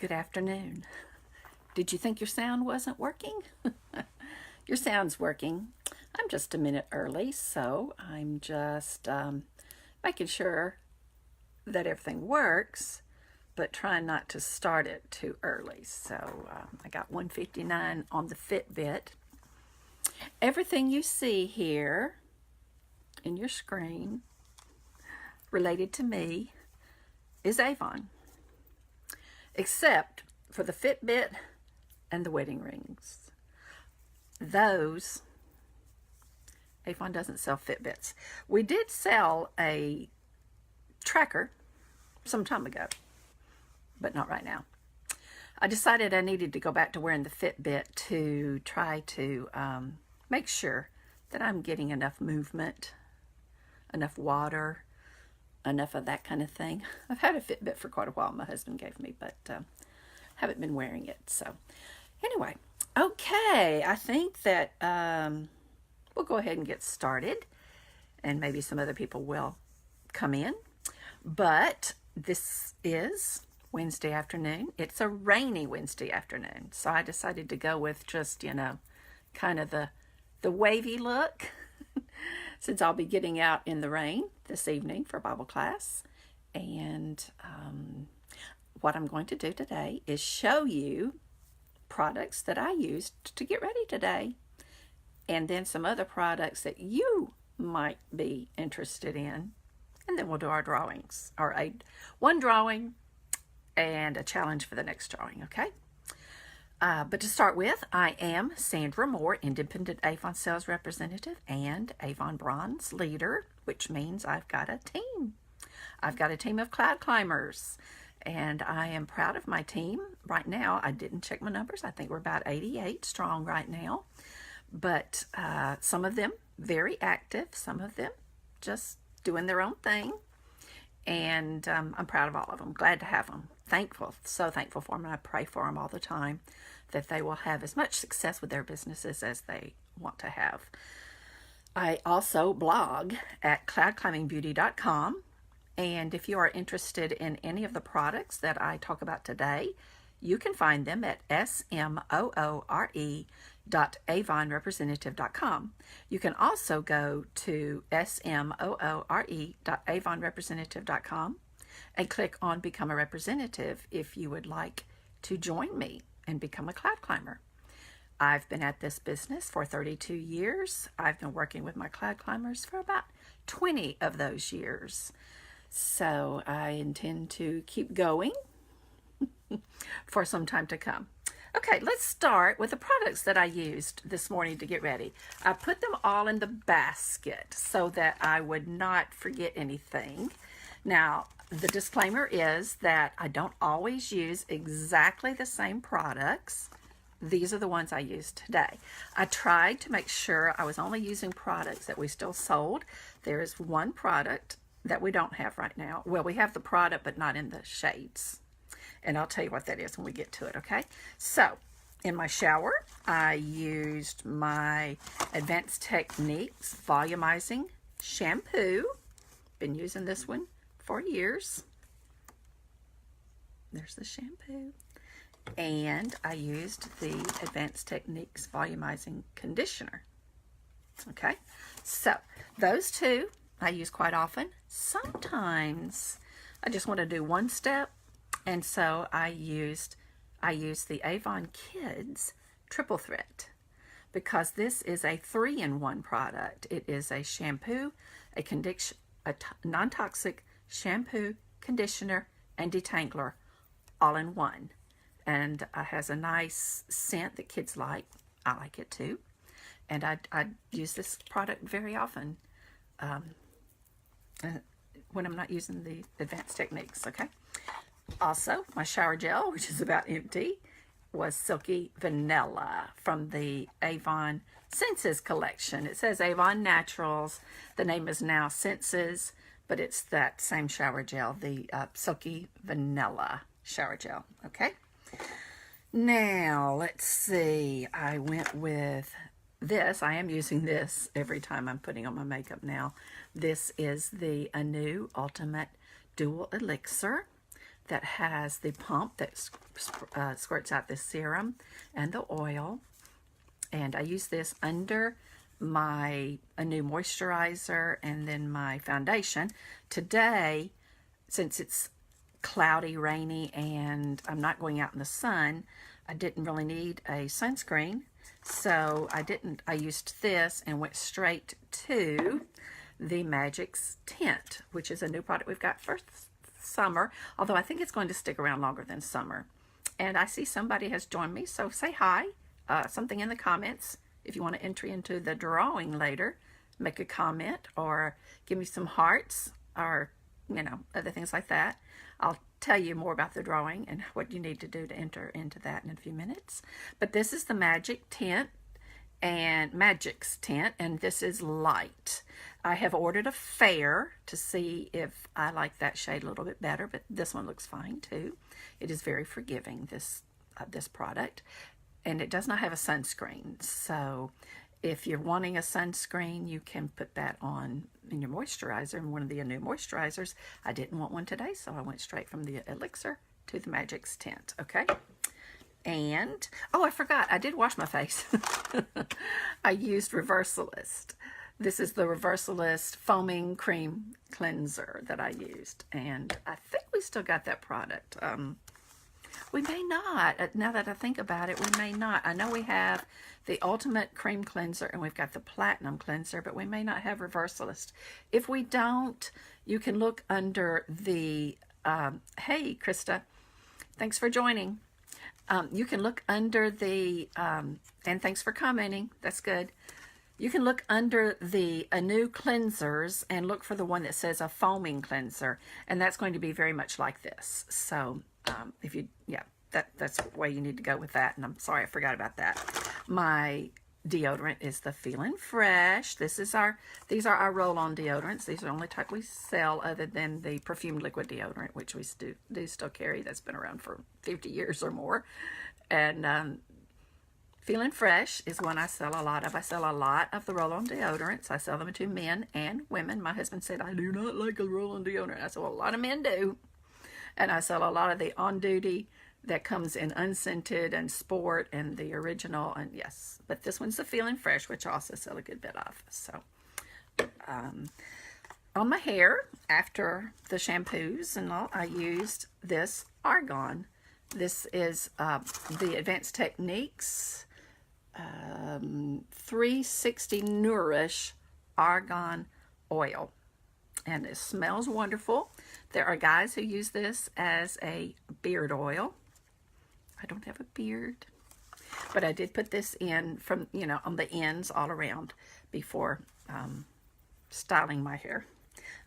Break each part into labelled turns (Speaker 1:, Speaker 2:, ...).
Speaker 1: Good afternoon. Did you think your sound wasn't working? Your sound's working. I'm just a minute early, so I'm just making sure that everything works, but trying not to start it too early. So I got 1:59 on the Fitbit. Everything you see here in your screen related to me is Avon, except for the Fitbit and the wedding rings. Those, Avon doesn't sell Fitbits. We did sell a tracker some time ago, but not right now. I decided I needed to go back to wearing the Fitbit to try to make sure that I'm getting enough movement, enough water, enough of that kind of thing. I've had a Fitbit for quite a while. My husband gave me, but haven't been wearing it. So anyway, okay, I think that we'll go ahead and get started, and maybe some other people will come in. But this is Wednesday afternoon. It's a rainy Wednesday afternoon, so I decided to go with just, kind of the wavy look since I'll be getting out in the rain this evening for Bible class. And what I'm going to do today is show you products that I used to get ready today, and then some other products that you might be interested in. And then we'll do our drawings, or one drawing and a challenge for the next drawing, okay? But to start with, I am Sandra Moore, Independent Avon Sales Representative and Avon Bronze Leader, which means I've got a team. I've got a team of cloud climbers, and I am proud of my team. Right now, I didn't check my numbers. I think we're about 88 strong right now, but some of them very active, some of them just doing their own thing, and I'm proud of all of them. Glad to have them. Thankful, so thankful for them, and I pray for them all the time that they will have as much success with their businesses as they want to have. I also blog at cloudclimbingbeauty.com, and if you are interested in any of the products that I talk about today, you can find them at smoore.avonrepresentative.com. You can also go to smoore.avonrepresentative.com and click on Become a Representative if you would like to join me and become a cloud climber. I've been at this business for 32 years. I've been working with my cloud climbers for about 20 of those years. So I intend to keep going for some time to come. Okay, let's start with the products that I used this morning to get ready. I put them all in the basket so that I would not forget anything. Now, the disclaimer is that I don't always use exactly the same products. These are the ones I used today. I tried to make sure I was only using products that we still sold. There is one product that we don't have right now. Well, we have the product, but not in the shades. And I'll tell you what that is when we get to it, okay? So, in my shower, I used my Advanced Techniques Volumizing Shampoo. Been using this one for years. There's the shampoo. And I used the Advanced Techniques Volumizing Conditioner. Okay, so those two I use quite often. Sometimes I just want to do one step, and so I used the Avon Kids Triple Threat, because this is a 3-in-1 product. It is a shampoo, a non-toxic shampoo, conditioner, and detangler all in one. And it has a nice scent that kids like. I like it too. And I use this product very often when I'm not using the Advanced Techniques, okay? Also, my shower gel, which is about empty, was Silky Vanilla from the Avon Senses collection. It says Avon Naturals. The name is now Senses, but it's that same shower gel, the Silky Vanilla shower gel, okay? Now, let's see. I went with this. I am using this every time I'm putting on my makeup now. This is the Anew Ultimate Dual Elixir. that has the pump that squirts out the serum and the oil. And I use this under a new moisturizer and then my foundation. Today, since it's cloudy, rainy, and I'm not going out in the sun, I didn't really need a sunscreen. So I used this and went straight to the Magic's Tint, which is a new product we've got for summer, although I think it's going to stick around longer than summer. And I see somebody has joined me, so say hi, something in the comments. If you want to enter into the drawing later, make a comment or give me some hearts or, you know, other things like that. I'll tell you more about the drawing and what you need to do to enter into that in a few minutes. But this is the Magic's Tint, and this is light. I have ordered a Fair to see if I like that shade a little bit better, but this one looks fine too. It is very forgiving, this product, and it does not have a sunscreen. So if you're wanting a sunscreen, you can put that on in your moisturizer, and one of the new moisturizers. I didn't want one today, so I went straight from the Elixir to the Magic's Tint, okay? And, oh, I forgot, I did wash my face. I used Reversalist. This is the Reversalist Foaming Cream Cleanser that I used, and I think we still got that product. We may not. Now that I think about it, we may not. I know we have the Ultimate Cream Cleanser and we've got the Platinum Cleanser, but we may not have Reversalist. If we don't, you can look under the, hey, Krista, thanks for joining. You can look under the, and thanks for commenting, that's good. You can look under the new cleansers and look for the one that says a foaming cleanser, and that's going to be very much like this. So if you, yeah, that's the way you need to go with that, and I'm sorry I forgot about that. My deodorant is the Feeling Fresh. These are our roll-on deodorants. These are the only type we sell other than the perfumed liquid deodorant, which we do still carry. That's been around for 50 years or more. And Feeling Fresh is one I sell a lot of. I sell a lot of the roll-on deodorants. I sell them to men and women. My husband said, I do not like a roll-on deodorant. I said, well, a lot of men do. And I sell a lot of the on-duty that comes in unscented and sport and the original. And yes, but this one's the Feeling Fresh, which I also sell a good bit of. So on my hair, after the shampoos and all, I used this Argan. This is the Advanced Techniques 360 Nourish Argan Oil. And it smells wonderful. There are guys who use this as a beard oil. I don't have a beard, but I did put this in from, you know, on the ends all around before styling my hair.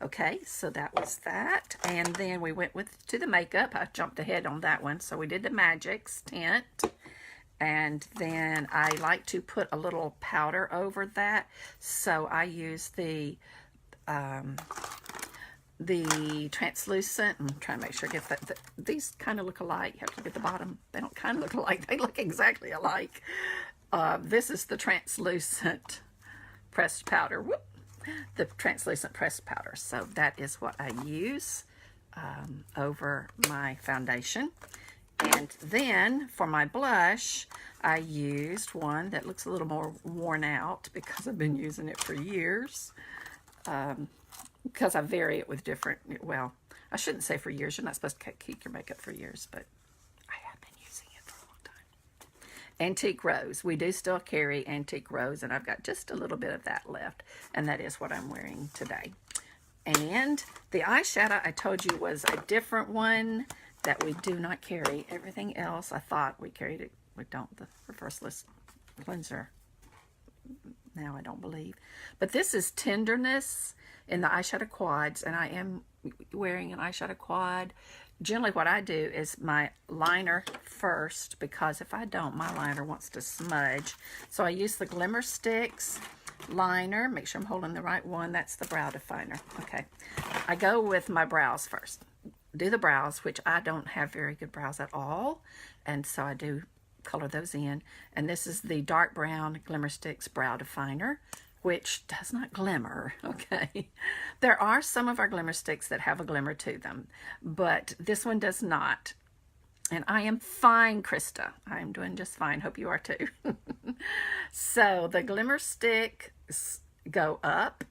Speaker 1: Okay, so that was that. And then we went to the makeup. I jumped ahead on that one. So we did the Magic's Tint. And then I like to put a little powder over that. So I use the translucent. I'm trying to make sure I get that. These kind of look alike. You have to look at the bottom. They don't kind of look alike. They look exactly alike. This is the translucent pressed powder. Whoop. The translucent pressed powder. So that is what I use over my foundation. And then for my blush, I used one that looks a little more worn out because I've been using it for years. Because I vary it with different, well, I shouldn't say for years. You're not supposed to keep your makeup for years, but I have been using it for a long time. Antique Rose. We do still carry Antique Rose, and I've got just a little bit of that left, and that is what I'm wearing today. And the eyeshadow I told you was a different one that we do not carry. Everything else, I thought we carried it. We don't. The Reversalist cleanser. Now I don't believe. But this is Tenderness in the eyeshadow quads, and I am wearing an eyeshadow quad. Generally what I do is my liner first, because if I don't, my liner wants to smudge. So I use the Glimmer Sticks liner. Make sure I'm holding the right one. That's the brow definer. Okay. I go with my brows first. Do the brows, which I don't have very good brows at all, and so I do color those in. And this is the dark brown Glimmer Sticks brow definer. which does not glimmer, okay? There are some of our glimmer sticks that have a glimmer to them, but this one does not. And I am fine, Krista. I am doing just fine. Hope you are too. So the glimmer sticks go up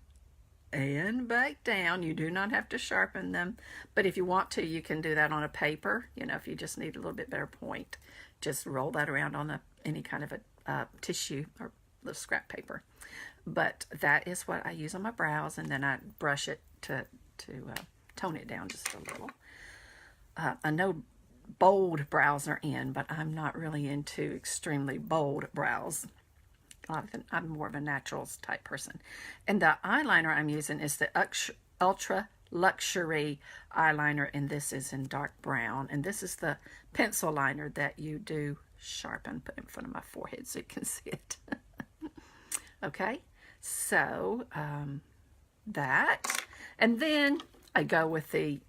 Speaker 1: and back down. You do not have to sharpen them, but if you want to, you can do that on a paper. You know, if you just need a little bit better point, just roll that around on any kind of a tissue or little scrap paper. But that is what I use on my brows, and then I brush it to tone it down just a little. I know bold brows are in, but I'm not really into extremely bold brows. I'm more of a naturals type person. And the eyeliner I'm using is the Ultra Luxury eyeliner, and this is in dark brown. And this is the pencil liner that you do sharpen, put in front of my forehead so you can see it. Okay, so that, and then I go with the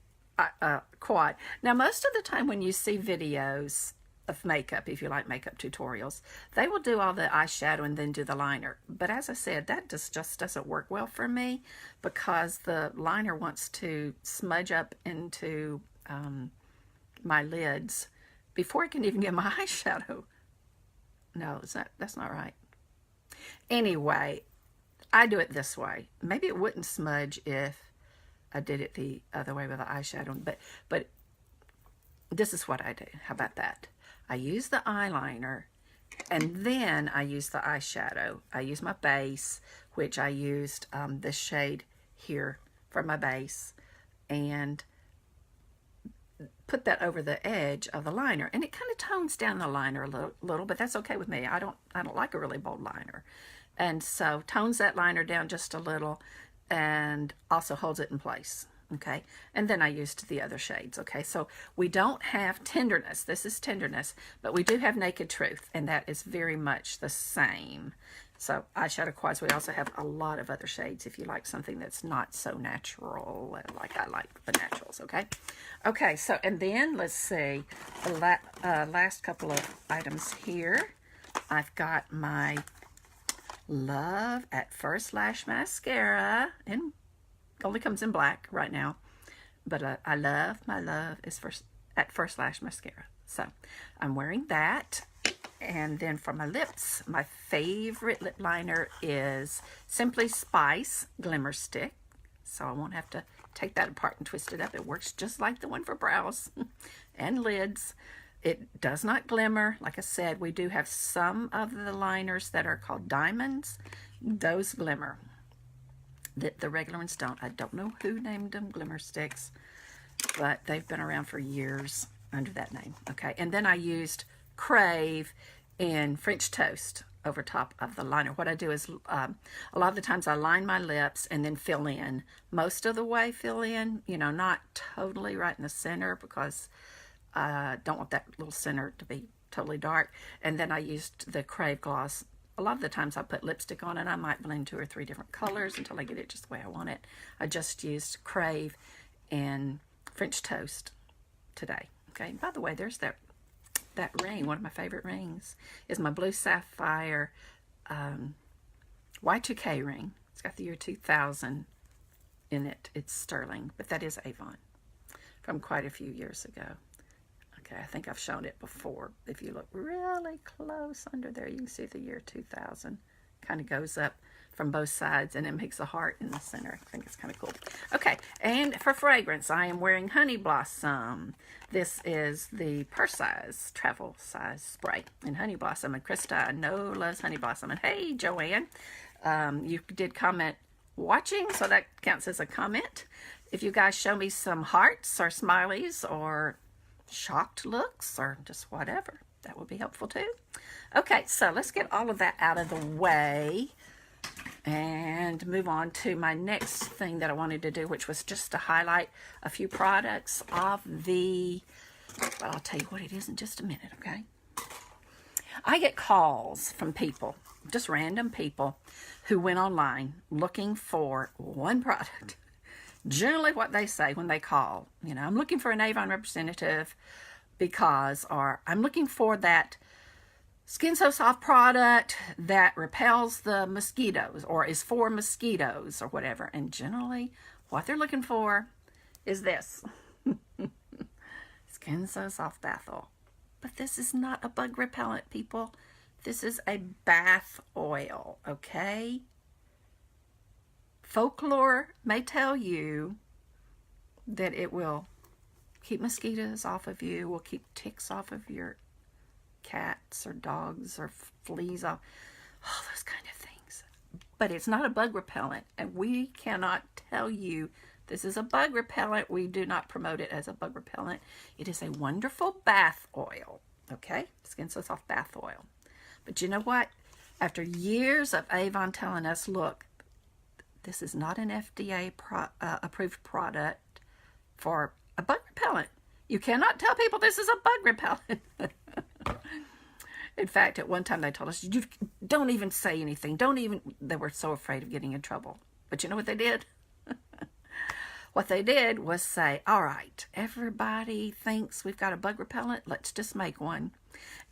Speaker 1: quad. Now, most of the time when you see videos of makeup, if you like makeup tutorials, they will do all the eyeshadow and then do the liner. But as I said, that just doesn't work well for me, because the liner wants to smudge up into my lids before I can even get my eyeshadow. No, that's not right. Anyway, I do it this way. Maybe it wouldn't smudge if I did it the other way with the eyeshadow, but this is what I do. How about that? I use the eyeliner, and then I use the eyeshadow. I use my base, which I used this shade here for my base, and put that over the edge of the liner, and it kind of tones down the liner a little, but that's okay with me. I don't like a really bold liner, and so tones that liner down just a little, and also holds it in place. Okay, and then I used the other shades. Okay, so we don't have Tenderness. This is Tenderness, but we do have Naked Truth, and that is very much the same. So eyeshadow quads, we also have a lot of other shades if you like something that's not so natural, like I like the naturals. Okay, okay. So, and then let's see, the last couple of items here. I've got my Love at First Lash mascara, and only comes in black right now, but my love is at First Lash mascara. So I'm wearing that. And then for my lips, my favorite lip liner is Simply Spice Glimmer Stick. So I won't have to take that apart and twist it up. It works just like the one for brows and lids. It does not glimmer. Like I said, we do have some of the liners that are called diamonds. Those glimmer. The regular ones don't. I don't know who named them glimmer sticks, but they've been around for years under that name. Okay, and then I used Crave in French Toast over top of the liner. What I do is a lot of the times I line my lips and then fill in. Most of the way fill in, you know, not totally right in the center, because I don't want that little center to be totally dark. And then I used the Crave gloss. A lot of the times I put lipstick on it. I might blend 2 or 3 different colors until I get it just the way I want it. I just used Crave and French Toast today. Okay, by the way, there's that ring. One of my favorite rings is my blue sapphire Y2K ring. It's got the year 2000 in it. It's sterling, but that is Avon from quite a few years ago. Okay, I think I've shown it before. If you look really close under there, you can see the year 2000. Kind of goes up from both sides, and it makes a heart in the center. I think it's kind of cool. Okay, and for fragrance, I am wearing Honey Blossom. This is the purse size, travel size spray in Honey Blossom. And Krista, I know, loves Honey Blossom. And hey, Joanne, you did comment watching, so that counts as a comment. If you guys show me some hearts or smileys or shocked looks or just whatever, that would be helpful too. Okay, so let's get all of that out of the way and move on to my next thing that I wanted to do, which was just to highlight a few products of the, well, I'll tell you what it is in just a minute, okay? I get calls from people, just random people, who went online looking for one product. Generally what they say when they call, you know, I'm looking for an Avon representative because, or I'm looking for that Skin So Soft product that repels the mosquitoes or is for mosquitoes or whatever. And generally, what they're looking for is this. Skin So Soft bath oil. But this is not a bug repellent, people. This is a bath oil, okay? Folklore may tell you that it will keep mosquitoes off of you, will keep ticks off of your cats or dogs or fleas off, all those kind of things. But it's not a bug repellent, and we cannot tell you this is a bug repellent. We do not promote it as a bug repellent. It is a wonderful bath oil, okay? Skin So Soft bath oil. But you know what? After years of Avon telling us, look, this is not an FDA approved product for a bug repellent. You cannot tell people this is a bug repellent. In fact, at one time they told us, you don't even say anything. They were so afraid of getting in trouble. But you know what they did? What they did was say, all right, everybody thinks we've got a bug repellent. Let's just make one.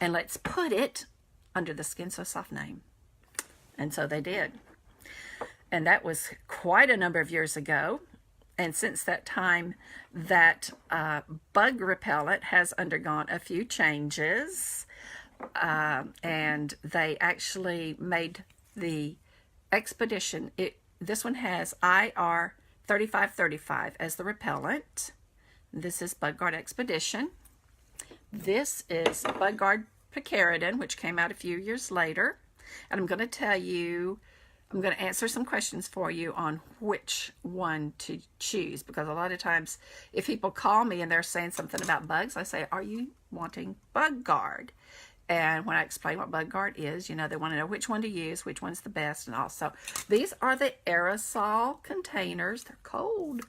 Speaker 1: And let's put it under the Skin So Soft name. And so they did. And that was quite a number of years ago. And since that time, that bug repellent has undergone a few changes. And they actually made the Expedition. This one has IR 3535 as the repellent. This is Bug Guard Expedition. This is Bug Guard Picaridin, which came out a few years later. And I'm going to tell you, I'm going to answer some questions for you on which one to choose, because a lot of times if people call me and they're saying something about bugs, I say, are you wanting Bug Guard? And when I explain what Bug Guard is, you know, they want to know which one to use, which one's the best. And also, these are the aerosol containers. They're cold.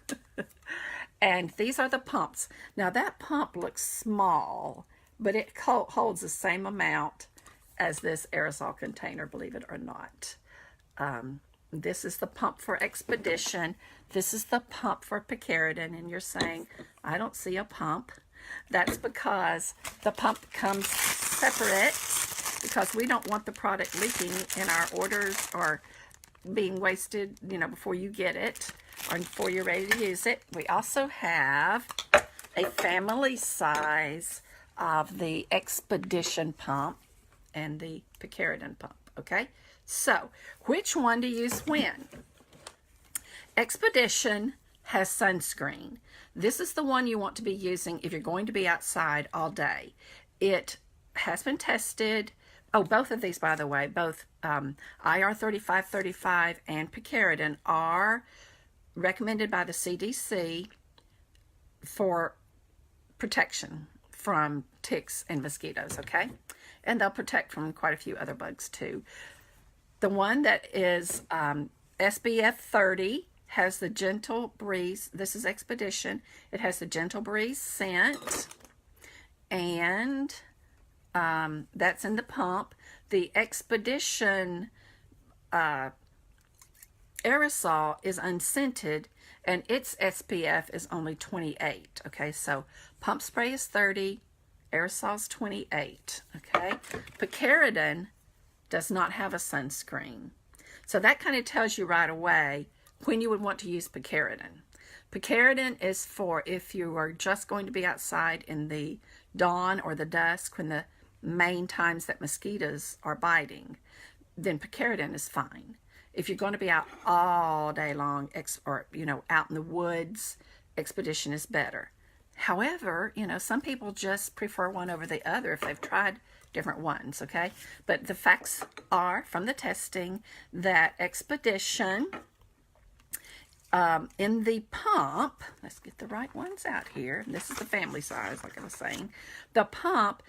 Speaker 1: And these are the pumps. Now, that pump looks small, but it holds the same amount as this aerosol container, believe it or not. This is the pump for Expedition. This is the pump for Picaridin. And you're saying, I don't see a pump. That's because the pump comes separate, because we don't want the product leaking in our orders or being wasted, you know, before you get it or before you're ready to use it. We also have a family size of the Expedition pump and the Picaridin pump, okay? So, which one to use when? Expedition has sunscreen. This is the one you want to be using if you're going to be outside all day. It has been tested. Oh, both of these, by the way, both IR 3535 and Picaridin are recommended by the CDC for protection from ticks and mosquitoes, okay? And they'll protect from quite a few other bugs too. The one that is SPF 30 has the Gentle Breeze. This is Expedition. It has the Gentle Breeze scent, and that's in the pump. The Expedition aerosol is unscented, and its SPF is only 28. Okay, so pump spray is 30, aerosol is 28. Okay, Picaridin does not have a sunscreen, so that kind of tells you right away when you would want to use Picaridin. Picaridin is for if you are just going to be outside in the dawn or the dusk, when the main times that mosquitoes are biting, then Picaridin is fine. If you're going to be out all day long, or, you know, out in the woods, Expedition is better. However, you know, some people just prefer one over the other if they've tried different ones, okay? But the facts are from the testing that Expedition, in the pump, let's get the right ones out here. This is the family size, like I was saying. The pump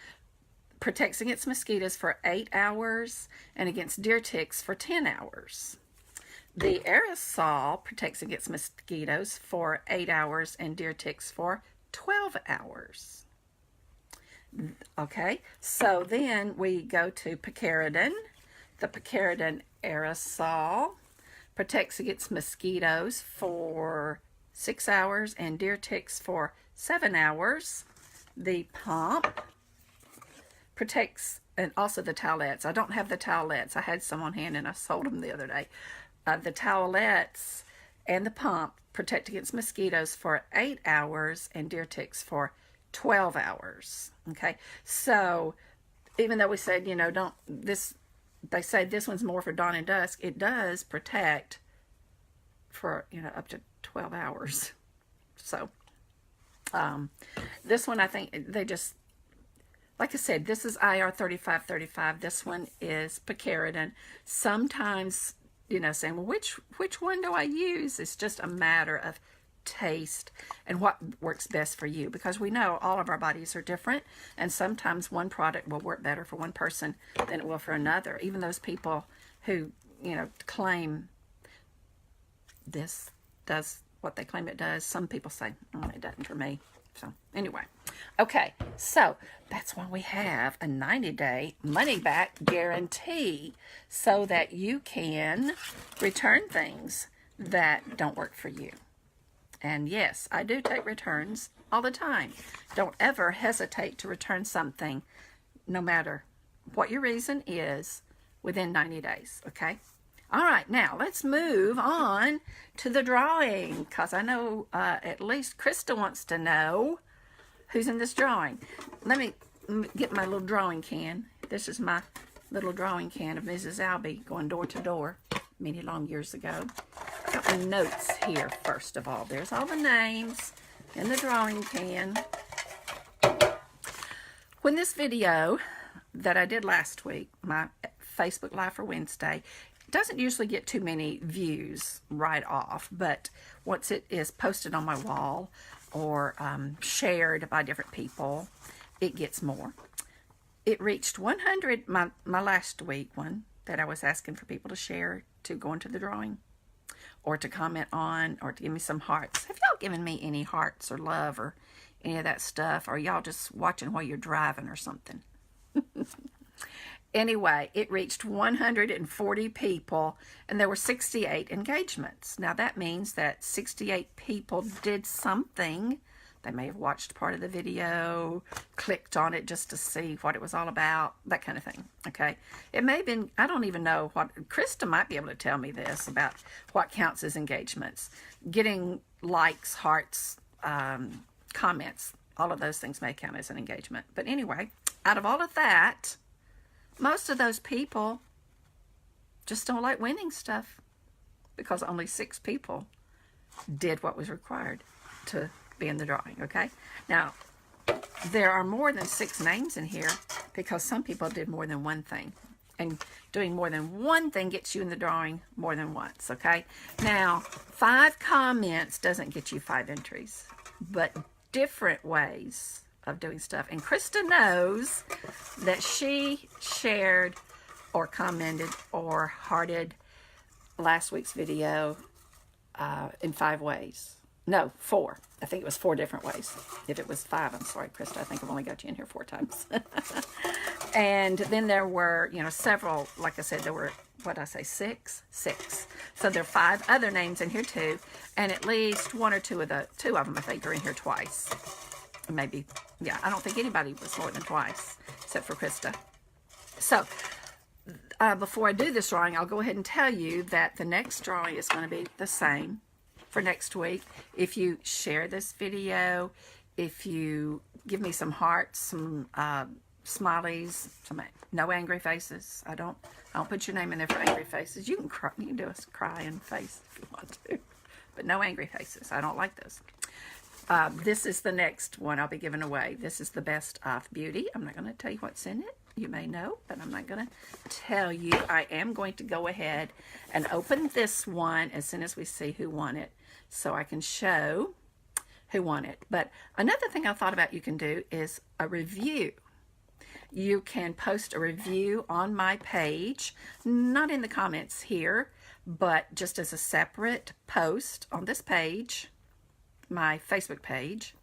Speaker 1: protects against mosquitoes for 8 hours and against deer ticks for 10 hours. The aerosol protects against mosquitoes for 8 hours and deer ticks for 12 hours. Okay, so then we go to Picaridin. The Picaridin aerosol protects against mosquitoes for 6 hours and deer ticks for 7 hours. The pump protects and also the towelettes. I don't have the towelettes. I had some on hand and I sold them the other day. The towelettes and the pump protect against mosquitoes for 8 hours and deer ticks for 12 hours. Okay, so even though we said, you know, don't this, they say this one's more for dawn and dusk, it does protect for, you know, up to 12 hours. So this one, I think they just, like I said, this is IR 3535. This one is picaridin. Sometimes, you know, saying, well, which one do I use? It's just a matter of taste and what works best for you, because we know all of our bodies are different, and sometimes one product will work better for one person than it will for another. Even those people who, you know, claim this does what they claim it does, some people say, oh, it doesn't for me. So anyway, okay, so that's why we have a 90-day money-back guarantee, so that you can return things that don't work for you. And yes, I do take returns all the time. Don't ever hesitate to return something, no matter what your reason is, within 90 days, okay? All right, now let's move on to the drawing, because I know at least Krista wants to know who's in this drawing. Let me get my little drawing can. This is my little drawing can of Mrs. Albee going door to door many long years ago. Got my notes here first of all. There's all the names in the drawing can. When this video that I did last week, my Facebook Live for Wednesday, doesn't usually get too many views right off, but once it is posted on my wall or shared by different people, it gets more. It reached 100, my last week one that I was asking for people to share to go into the drawing or to comment on or to give me some hearts. Have y'all given me any hearts or love or any of that stuff? Or y'all just watching while you're driving or something? Anyway, it reached 140 people, and there were 68 engagements. Now, that means that 68 people did something. They may have watched part of the video, clicked on it just to see what it was all about, that kind of thing, okay? It may have been, I don't even know what, Krista might be able to tell me this about what counts as engagements. Getting likes, hearts, comments, all of those things may count as an engagement. But anyway, out of all of that, most of those people just don't like winning stuff, because only 6 people did what was required to be in the drawing, okay? Now, there are more than 6 names in here because some people did more than one thing. And doing more than one thing gets you in the drawing more than once, okay? Now, 5 comments doesn't get you 5 entries, but different ways of doing stuff. And Krista knows that she shared or commented or hearted last week's video in 5 ways. No, 4. I think it was 4 different ways. If it was 5, I'm sorry, Krista. I think I've only got you in here 4 times. And then there were, you know, several, like I said, there were, what did I say, 6? 6. So there are 5 other names in here too. And at least 1 or 2 of them, I think, are in here twice. Maybe, yeah, I don't think anybody was more than twice, except for Krista. So, before I do this drawing, I'll go ahead and tell you that the next drawing is going to be the same for next week. If you share this video, if you give me some hearts, some smileys, some no angry faces. I don't put your name in there for angry faces. You can cry, you can do a crying face if you want to, but no angry faces. I don't like those. This is the next one I'll be giving away. This is the Best of Beauty. I'm not going to tell you what's in it. You may know, but I'm not going to tell you. I am going to go ahead and open this one as soon as we see who won it, so I can show who won it. But another thing I thought about you can do is a review. You can post a review on my page, not in the comments here, but just as a separate post on this page, my Facebook page,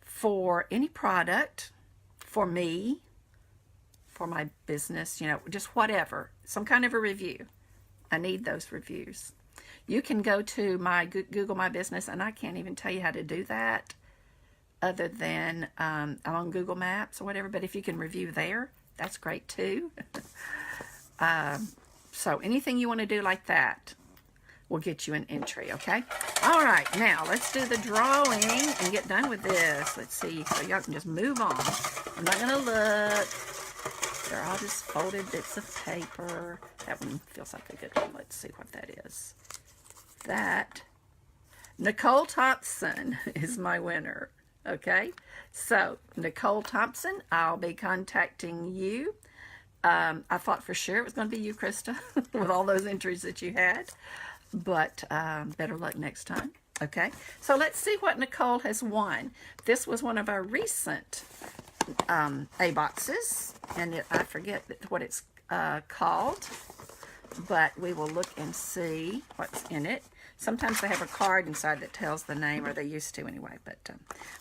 Speaker 1: for any product, for me, for my business, you know, just whatever, some kind of a review. I need those reviews. You can go to my Google My Business, and I can't even tell you how to do that other than I'm on Google Maps or whatever, but if you can review there, That's great too. So anything you want to do like that will get you an entry, okay? All right, now let's do the drawing and get done with this. Let's see, so y'all can just move on. I'm not going to look. They're all just folded bits of paper. That one feels like a good one. Let's see what that is. That, Nicole Thompson is my winner, okay? So, Nicole Thompson, I'll be contacting you. I thought for sure it was going to be you, Krista, with all those entries that you had. But better luck next time. Okay, so let's see what Nicole has won. This was one of our recent A boxes, and I forget what it's called, but we will look and see what's in it. Sometimes they have a card inside that tells the name, or they used to anyway, but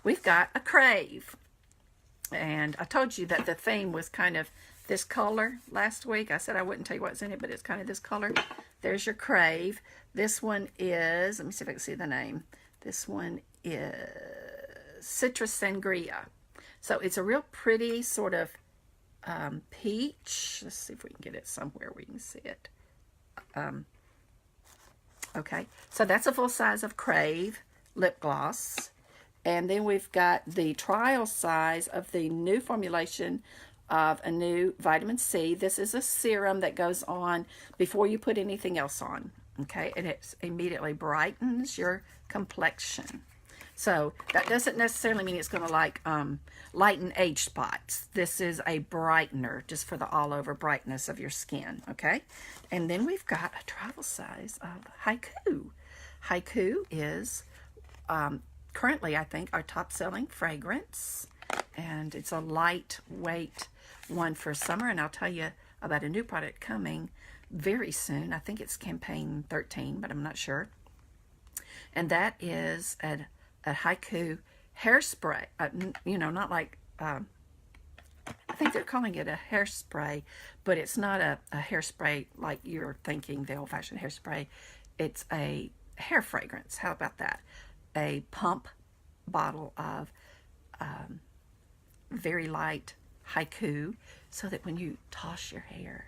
Speaker 1: we've got a Crave. And I told you that the theme was kind of this color last week. I said I wouldn't tell you what's in it, but it's kind of this color. There's your Crave. This one is, let me see if I can see the name. This one is Citrus Sangria. So it's a real pretty sort of peach. Let's see if we can get it somewhere where you can see it. Okay, so that's a full size of Crave lip gloss. And then we've got the trial size of the new formulation of a new vitamin C. This is a serum that goes on before you put anything else on, okay? And it immediately brightens your complexion. So that doesn't necessarily mean it's going to like lighten age spots. This is a brightener just for the all-over brightness of your skin, okay? And then we've got a travel size of Haiku. Haiku is currently, I think, our top-selling fragrance. And it's a lightweight one for summer, and I'll tell you about a new product coming very soon. I think it's campaign 13, but I'm not sure. And that is a Haiku hairspray. You know, not like, I think they're calling it a hairspray, but it's not a hairspray like you're thinking, the old-fashioned hairspray. It's a hair fragrance. How about that? A pump bottle of very light Haiku, so that when you toss your hair,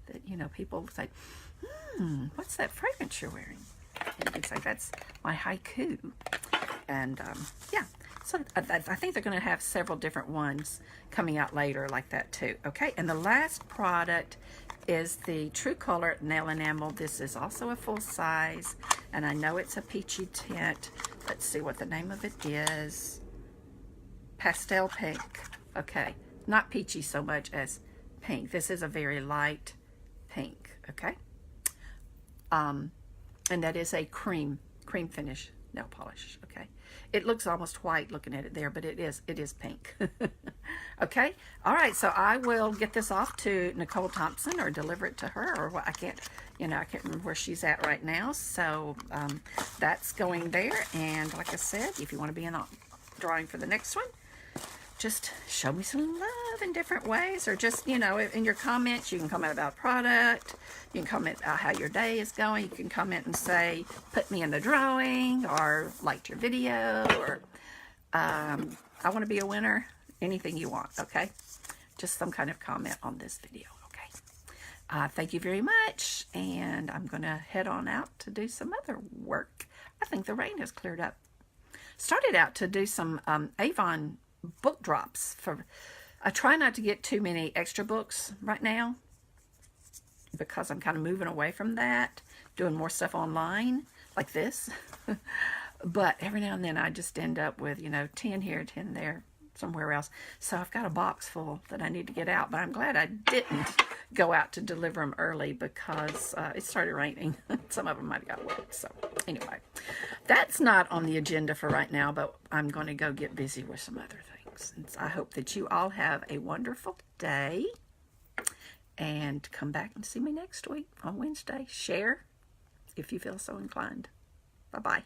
Speaker 1: that, you know, people say, what's that fragrance you're wearing? And you can say, that's my Haiku. And yeah, so I think they're going to have several different ones coming out later like that too. Okay, and the last product is the True Color Nail Enamel. This is also a full size, and I know it's a peachy tint. Let's see what the name of it is. Pastel pink. Okay, not peachy so much as pink. This is a very light pink, okay? And that is a cream finish nail polish, okay? It looks almost white looking at it there, but it is pink. Okay, all right, so I will get this off to Nicole Thompson or deliver it to her, or what, I can't remember where she's at right now. So that's going there, and like I said, if you want to be in the drawing for the next one, just show me some love in different ways, or just, you know, in your comments, you can comment about product, you can comment how your day is going, you can comment and say, put me in the drawing, or liked your video, or I want to be a winner, anything you want, okay? Just some kind of comment on this video, okay? Thank you very much, and I'm going to head on out to do some other work. I think the rain has cleared up. Started out to do some Avon book drops. I try not to get too many extra books right now because I'm kind of moving away from that, doing more stuff online like this. But every now and then I just end up with, you know, 10 here, 10 there, somewhere else. So I've got a box full that I need to get out, but I'm glad I didn't go out to deliver them early because it started raining. Some of them might have got wet. So anyway, that's not on the agenda for right now, but I'm going to go get busy with some other things. And I hope that you all have a wonderful day, and come back and see me next week on Wednesday. Share if you feel so inclined. Bye-bye.